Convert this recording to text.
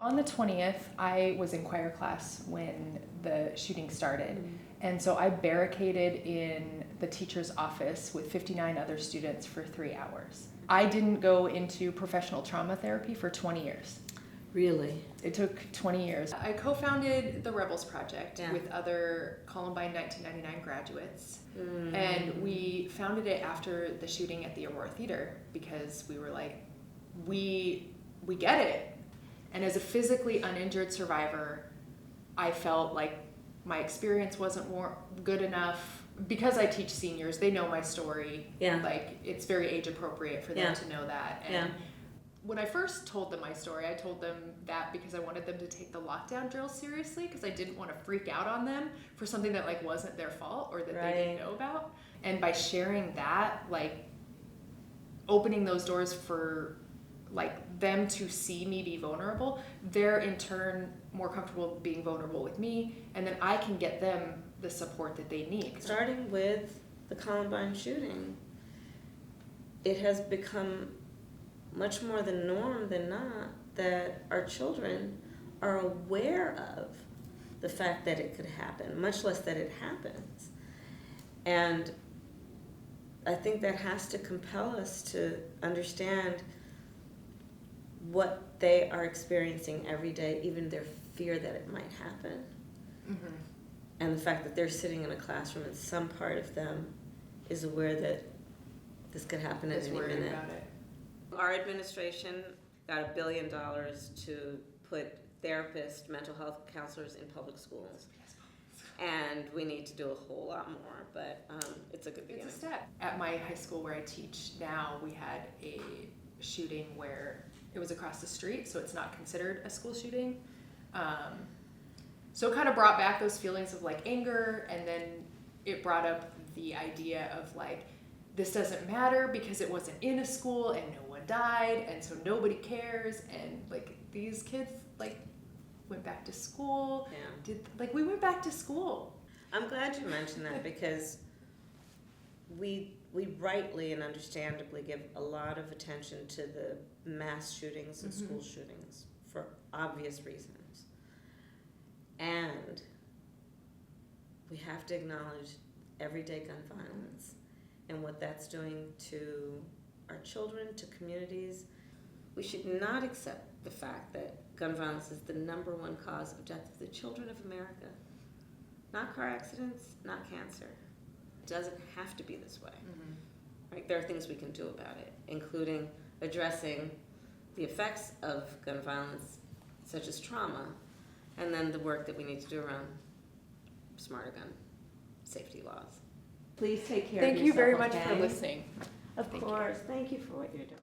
On the 20th, I was in choir class when the shooting started. And so I barricaded in the teacher's office with 59 other students for 3 hours. I didn't go into professional trauma therapy for 20 years. Really? It took 20 years. I co-founded the Rebels Project with other Columbine 1999 graduates. And we founded it after the shooting at the Aurora Theater because we were like, we get it. And as a physically uninjured survivor, I felt like my experience wasn't good enough. Because I teach seniors, they know my story. Yeah. Like, it's very age appropriate for them to know that. And when I first told them my story, I told them that because I wanted them to take the lockdown drills seriously, because I didn't want to freak out on them for something that like wasn't their fault or that they didn't know about. And by sharing that, like opening those doors for like them to see me be vulnerable, they're in turn more comfortable being vulnerable with me, and then I can get them the support that they need. Starting with the Columbine shooting, it has become much more the norm than not that our children are aware of the fact that it could happen, much less that it happens. And I think that has to compel us to understand what they are experiencing every day, even their fear that it might happen. And the fact that they're sitting in a classroom and some part of them is aware that this could happen at any minute. About it. Our administration got $1 billion to put therapists, mental health counselors in public schools. And we need to do a whole lot more, but it's a good beginning. It's a step. At my high school where I teach now, we had a shooting where it was across the street, so it's not considered a school shooting. So it kind of brought back those feelings of like anger, and then it brought up the idea of like, this doesn't matter because it wasn't in a school and no one died, and so nobody cares, and like these kids like went back to school. We went back to school. I'm glad you mentioned that because we rightly and understandably give a lot of attention to the mass shootings and school shootings for obvious reasons. And we have to acknowledge everyday gun violence and what that's doing to our children, to communities. We should not accept the fact that gun violence is the #1 cause of death of the children of America. Not car accidents, not cancer. It doesn't have to be this way. Right? There are things we can do about it, including addressing the effects of gun violence, such as trauma, and then the work that we need to do around smarter gun safety laws. Please take care of yourself. Thank you very much for listening. Of course. Thank you for what you're doing.